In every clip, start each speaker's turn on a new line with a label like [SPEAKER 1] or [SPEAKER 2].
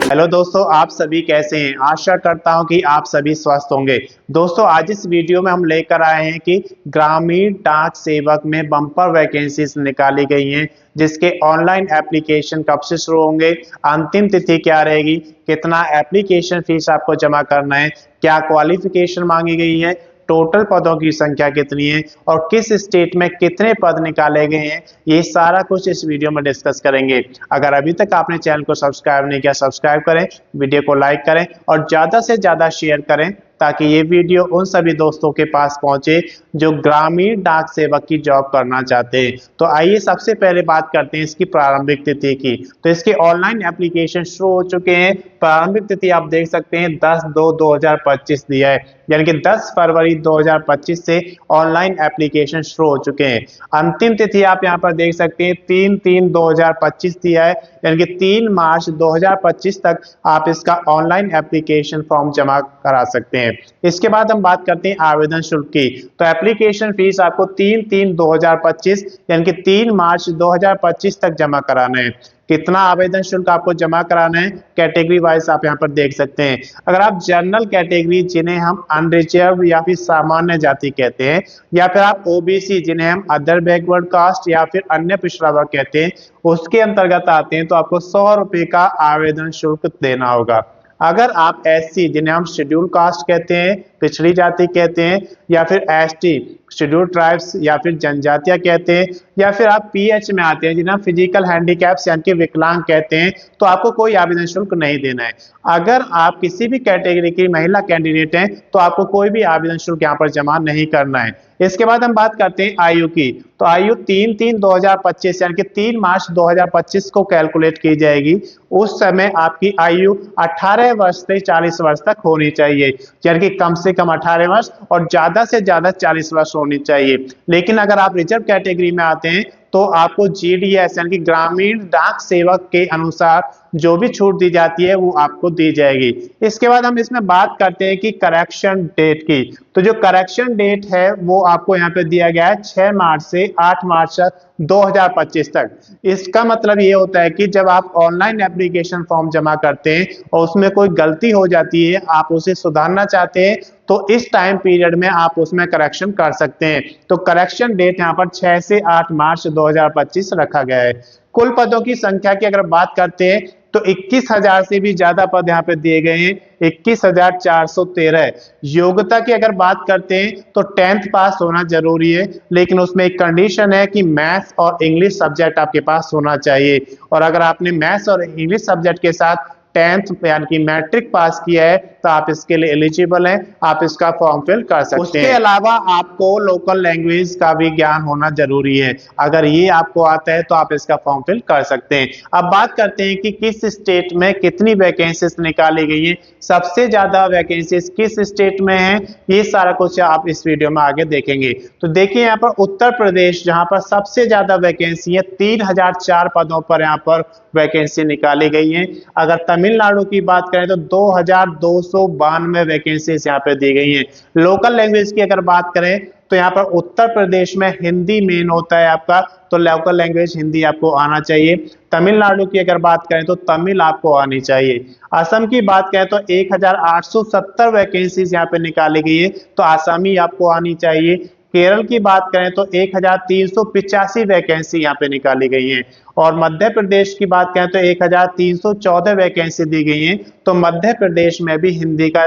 [SPEAKER 1] Hello दोस्तों, आप सभी कैसे हैं। आशा करता हूं कि आप सभी स्वस्थ होंगे। दोस्तों, आज इस वीडियो में हम लेकर आए हैं कि ग्रामीण डाक सेवक में बम्पर वैकेंसीज निकाली गई हैं, जिसके ऑनलाइन एप्लीकेशन कब से शुरू होंगे, अंतिम तिथि क्या रहेगी, कितना एप्लीकेशन फीस आपको जमा करना है, क्या क्वालिफिकेशन मांगी गई है, टोटल पदों की संख्या कितनी है और किस स्टेट में कितने पद निकाले गए हैं, ये सारा कुछ इस वीडियो में डिस्कस करेंगे। अगर अभी तक आपने चैनल को सब्सक्राइब नहीं किया, सब्सक्राइब करें, वीडियो को लाइक करें और ज्यादा से ज्यादा शेयर करें ताकि ये वीडियो उन सभी दोस्तों के पास पहुंचे जो ग्रामीण डाक सेवक की जॉब करना चाहते हैं। तो आइए सबसे पहले बात करते हैं इसकी प्रारंभिक तिथि की। तो इसके ऑनलाइन एप्लीकेशन शुरू हो चुके हैं। प्रारंभिक तिथि आप देख सकते हैं 10/2/2025 दिया है, यानी कि 10 फरवरी 2025 से ऑनलाइन एप्लीकेशन शुरू हो चुके हैं। अंतिम तिथि आप यहां पर देख सकते हैं 3/3/2025 दिया है, यानी कि 3 मार्च 2025 तक आप इसका ऑनलाइन एप्लीकेशन फॉर्म जमा करा सकते हैं। इसके बाद हम बात करते हैं आवेदन शुल्क की। तो एप्लीकेशन फीस आपको 3/3/2025 यानी कि 3 मार्च 2025 तक जमा कराना है। कितना आवेदन शुल्क आपको जमा कराना है, कैटेगरी वाइज आप यहाँ पर देख सकते हैं। अगर आप जनरल कैटेगरी, जिन्हें हम अनरिजर्व या फिर सामान्य जाति कहते हैं, या फिर आप ओबीसी, जिन्हें हम अदर बैकवर्ड कास्ट या फिर अन्य पिछड़ा वर्ग कहते हैं, उसके अंतर्गत आते हैं तो आपको 100 रुपए का आवेदन शुल्क देना होगा। अगर आप एससी, जिन्हें हम शेड्यूल कास्ट कहते हैं, पिछड़ी जाति कहते हैं, या फिर एसटी, शेड्यूल ट्राइब्स या फिर जनजातियां कहते हैं, या फिर आप पीएच में आते हैं, जिन्हें हम फिजिकल हैंडीकैप्स यानी कि विकलांग कहते हैं, तो आपको कोई आवेदन शुल्क नहीं देना है। अगर आप किसी भी कैटेगरी की महिला कैंडिडेट हैं तो आपको कोई भी आवेदन शुल्क यहाँ पर जमा नहीं करना है। इसके बाद हम बात करते हैं आयु की। तो आयु 3/3/2025 यानी कि 3 मार्च 2025 को कैलकुलेट की जाएगी। उस समय आपकी आयु 18 वर्ष से 40 वर्ष तक होनी चाहिए, यानी कि कम से कम 18 वर्ष और ज्यादा से ज्यादा 40 वर्ष होनी चाहिए। लेकिन अगर आप रिजर्व कैटेगरी में आते हैं तो आपको जीडीएस यानी कि ग्रामीण डाक सेवक के अनुसार जो भी छूट दी जाती है वो आपको दी जाएगी। इसके बाद हम इसमें बात करते हैं कि करेक्शन डेट की। तो जो करेक्शन डेट है वो आपको यहाँ पे दिया गया है 6 मार्च से 8 मार्च 2025 तक। इसका मतलब ये होता है कि जब आप ऑनलाइन एप्लीकेशन फॉर्म जमा करते हैं और उसमें कोई गलती हो जाती है, आप उसे सुधारना चाहते हैं, तो इस टाइम पीरियड में आप उसमें करेक्शन कर सकते हैं। तो करेक्शन डेट यहाँ पर 6 से 8 मार्च 2025 रखा गया है। कुल पदों की संख्या की अगर बात करते हैं तो 21,000 से भी ज्यादा पद यहाँ पे दिए गए हैं, 21,413। योग्यता की अगर बात करते हैं तो 10th पास होना जरूरी है, लेकिन उसमें एक कंडीशन है कि मैथ्स और इंग्लिश सब्जेक्ट आपके पास होना चाहिए। और अगर आपने मैथ्स और इंग्लिश सब्जेक्ट के साथ 10th यानी कि मैट्रिक पास किया है तो आप इसके लिए एलिजिबल हैं, आप इसका फॉर्म फिल कर सकते हैं। उसके अलावा आपको लोकल लैंग्वेज का भी ज्ञान होना जरूरी है। अगर ये आपको आता है तो आप इसका फॉर्म फिल कर सकते हैं। अब बात करते हैं कि किस स्टेट में कितनी वैकेंसीज निकाली गई है, सबसे ज्यादा वैकेंसीज किस स्टेट में है, ये सारा कुछ आप इस वीडियो में आगे देखेंगे। तो देखिए यहाँ पर उत्तर प्रदेश, जहां पर सबसे ज्यादा वैकेंसी है, 3004 पदों पर यहाँ पर वैकेंसी निकाली गई है। अगर तमिलनाडु की बात करें तो 2292 वैकेंसीज यहाँ पे दी गई हैं। लोकल लैंग्वेज की अगर बात करें तो यहाँ पर उत्तर प्रदेश में हिंदी मेन होता है आपका, तो लोकल लैंग्वेज हिंदी आपको आना चाहिए। तमिलनाडु की अगर बात करें तो तमिल आपको आनी चाहिए। असम की बात करें तो 1870 वैकेंसीज यहाँ पे निकाली गई है, तो आसामी आपको आनी चाहिए। केरल की बात करें तो 1385 वैकेंसी यहाँ पे निकाली गई है। और मध्य प्रदेश की बात करें तो 1314 वैकेंसी दी गई है, तो मध्य प्रदेश में भी हिंदी का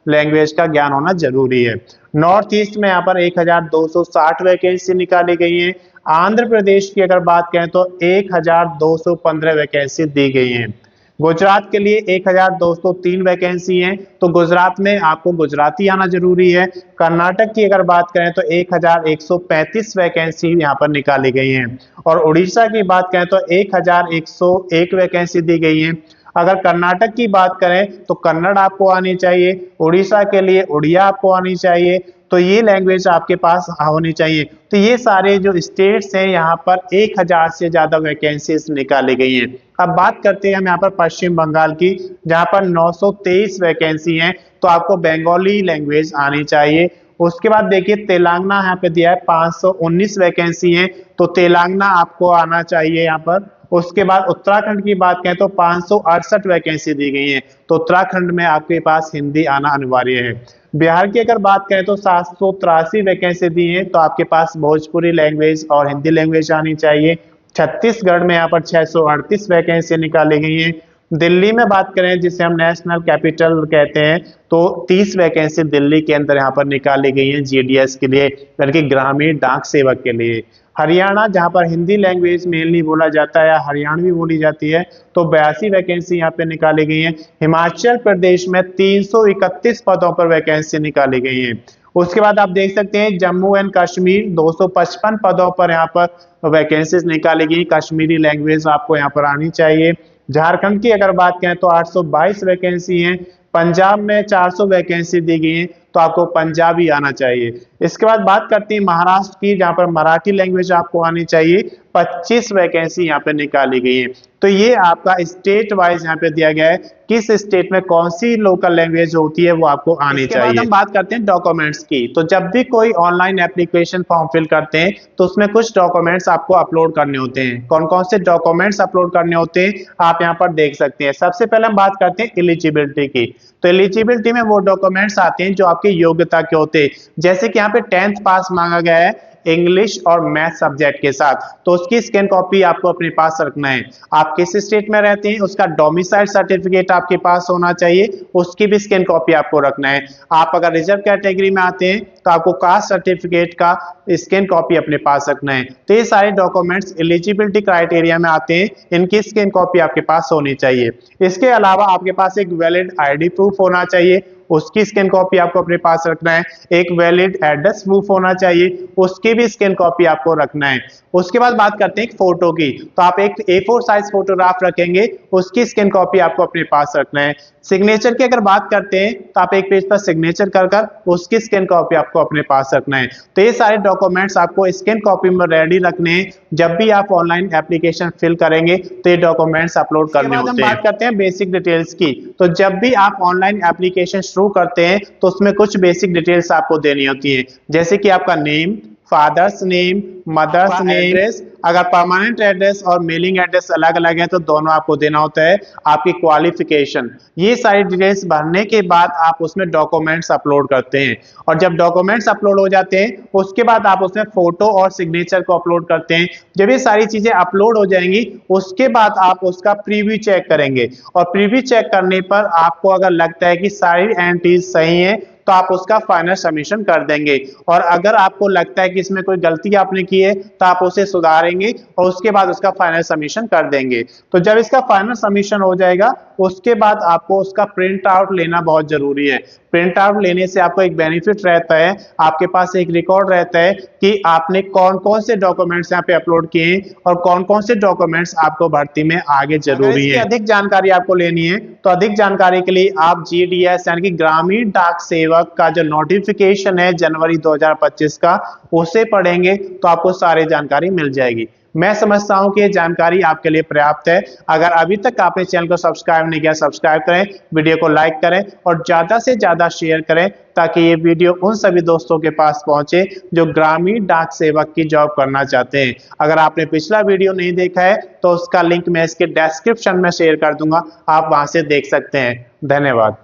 [SPEAKER 1] लैंग्वेज का ज्ञान होना जरूरी है। नॉर्थ ईस्ट में यहाँ पर 1260 वैकेंसी निकाली गई है। आंध्र प्रदेश की अगर बात करें तो 1215 वैकेंसी दी गई है। गुजरात के लिए 1203 वैकेंसी है, तो गुजरात में आपको गुजराती आना जरूरी है। कर्नाटक की अगर बात करें तो 1135 वैकेंसी यहाँ पर निकाली गई है। और उड़ीसा की बात करें तो 1101 वैकेंसी दी गई है। अगर कर्नाटक की बात करें तो कन्नड़ आपको आनी चाहिए, उड़ीसा के लिए उड़िया आपको आनी चाहिए, तो ये लैंग्वेज आपके पास होनी चाहिए। तो ये सारे जो स्टेट्स हैं यहाँ पर 1000 से ज्यादा वैकेंसीज निकाली गई हैं। अब बात करते हैं हम यहाँ पर पश्चिम बंगाल की, जहाँ पर 923 वैकेंसी हैं, तो आपको बंगाली लैंग्वेज आनी चाहिए। उसके बाद देखिए तेलंगाना यहाँ पे दिया है 519 वैकेंसी है, तो तेलंगाना आपको आना चाहिए यहाँ पर। उसके बाद उत्तराखंड की बात करें तो 568 वैकेंसी दी गई है, तो उत्तराखंड में आपके पास हिंदी आना अनिवार्य है। बिहार की अगर बात करें तो 783 वैकेंसी दी है, तो आपके पास भोजपुरी लैंग्वेज और हिंदी लैंग्वेज आनी चाहिए। छत्तीसगढ़ में यहाँ पर 638 वैकेंसी निकाली गई है। दिल्ली में बात करें जिसे हम नेशनल कैपिटल कहते हैं, तो 30 वैकेंसी दिल्ली के अंदर यहाँ पर निकाली गई है जीडीएस के लिए, यानी कि ग्रामीण डाक सेवक के लिए। हरियाणा जहाँ पर हिंदी लैंग्वेज मेनली बोला जाता है या हरियाणवी बोली जाती है, तो 82 वैकेंसी यहाँ पे निकाली गई है। हिमाचल प्रदेश में 331 पदों पर वैकेंसी निकाली गई है। उसके बाद आप देख सकते हैं जम्मू एंड कश्मीर 255 पदों पर यहाँ पर वैकेंसीज निकाली गई, कश्मीरी लैंग्वेज आपको यहाँ पर आनी चाहिए। झारखंड की अगर बात करें तो 822 वैकेंसी है। पंजाब में 400 वैकेंसी दी गई है, तो आपको पंजाबी आना चाहिए। इसके बाद बात करते हैं महाराष्ट्र की, जहां पर मराठी लैंग्वेज आपको आनी चाहिए। 25 वैकेंसी यहाँ पे निकाली गई है। तो ये आपका स्टेट वाइज यहाँ पे दिया गया है, किस स्टेट में कौन सी लोकल लैंग्वेज होती है वो आपको आनी चाहिए। बाद हम बात करते हैं डॉक्यूमेंट्स की, तो जब भी कोई ऑनलाइन एप्लीकेशन फॉर्म फिल करते हैं तो उसमें कुछ डॉक्यूमेंट्स आपको अपलोड करने होते हैं। कौन कौन से डॉक्यूमेंट्स अपलोड करने होते हैं आप यहाँ पर देख सकते हैं। सबसे पहले हम बात करते हैं एलिजिबिलिटी की, तो एलिजिबिलिटी में वो डॉक्यूमेंट्स आते हैं जो आपकी योग्यता के होते हैं। जैसे कि यहाँ पे 10th पास मांगा गया है इंग्लिश और मैथ सब्जेक्ट के साथ, तो उसकी स्कैन कॉपी आपको अपने पास रखना है। आप किस स्टेट में रहते हैं उसका डोमिसाइल सर्टिफिकेट आपके पास होना चाहिए, उसकी भी स्कैन कॉपी आपको रखना है। आप अगर रिजर्व कैटेगरी में आते हैं तो आपको कास्ट सर्टिफिकेट का स्कैन कॉपी अपने पास रखना है। तो ये सारे डॉक्यूमेंट्स एलिजिबिलिटी क्राइटेरिया में आते हैं, इनकी स्कैन कॉपी आपके पास होनी चाहिए। इसके अलावा आपके पास एक वैलिड आईडी प्रूफ होना चाहिए, उसकी स्कैन कॉपी आपको अपने पास रखना है। एक वैलिड एड्रेस प्रूफ होना चाहिए, उसकी भी स्कैन कॉपी आपको रखना है। उसके बाद बात करते हैं फोटो की, तो आप एक A4 साइज फोटोग्राफ रखेंगे, उसकी स्कैन कॉपी आपको अपने पास रखना है। सिग्नेचर की अगर बात करते हैं तो आप एक पेज पर सिग्नेचर कर उसकी स्कैन कॉपी आपको अपने पास रखना है। तो ये सारे डॉक्यूमेंट्स आपको स्कैन कॉपी में रेडी रखने हैं, जब भी आप ऑनलाइन एप्लीकेशन फिल करेंगे तो ये डॉक्यूमेंट्स अपलोड करने होते हैं। बात करते हैं बेसिक डिटेल्स की, तो जब भी आप ऑनलाइन एप्लीकेशन शुरू करते हैं तो उसमें कुछ बेसिक डिटेल्स आपको देनी होती है, जैसे कि आपका name, father's name, mother's name, अगर परमानेंट एड्रेस और मेलिंग एड्रेस अलग अलग है तो दोनों आपको देना होता है। आपकी क्वालिफिकेशन, ये सारी डिटेल्स भरने के बाद आप उसमें डॉक्यूमेंट्स अपलोड करते हैं, और जब डॉक्यूमेंट्स अपलोड हो जाते हैं उसके बाद आप उसमें फोटो और सिग्नेचर को अपलोड करते हैं। जब ये सारी चीजें अपलोड हो जाएंगी उसके बाद आप उसका प्रीव्यू चेक करेंगे, और प्रीव्यू चेक करने पर आपको अगर लगता है कि सारी एंट्रीज सही है तो आप उसका फाइनल सबमिशन कर देंगे, और अगर आपको लगता है कि इसमें कोई गलती आपने की है तो आप उसे सुधारेंगे और उसके बाद उसका फाइनल सबमिशन कर देंगे। तो जब इसका फाइनल सबमिशन हो जाएगा उसके बाद आपको उसका प्रिंट आउट लेना बहुत जरूरी है। प्रिंट आउट लेने से आपको एक बेनिफिट रहता है, आपके पास एक रिकॉर्ड रहता है कि आपने कौन कौन से डॉक्यूमेंट्स यहाँ पे अपलोड किए हैं और कौन कौन से डॉक्यूमेंट्स आपको भर्ती में आगे जरूरी है। अधिक जानकारी आपको लेनी है तो अधिक जानकारी के लिए आप GDS यानी कि ग्रामीण डाक सेवक का जो नोटिफिकेशन है जनवरी 2025 का, उसे पढ़ेंगे तो आपको सारी जानकारी मिल जाएगी। मैं समझता हूं कि ये जानकारी आपके लिए पर्याप्त है। अगर अभी तक आपने चैनल को सब्सक्राइब नहीं किया, सब्सक्राइब करें, वीडियो को लाइक करें और ज्यादा से ज्यादा शेयर करें, ताकि ये वीडियो उन सभी दोस्तों के पास पहुंचे जो ग्रामीण डाक सेवक की जॉब करना चाहते हैं। अगर आपने पिछला वीडियो नहीं देखा है तो उसका लिंक मैं इसके डिस्क्रिप्शन में शेयर कर दूंगा, आप वहां से देख सकते हैं। धन्यवाद।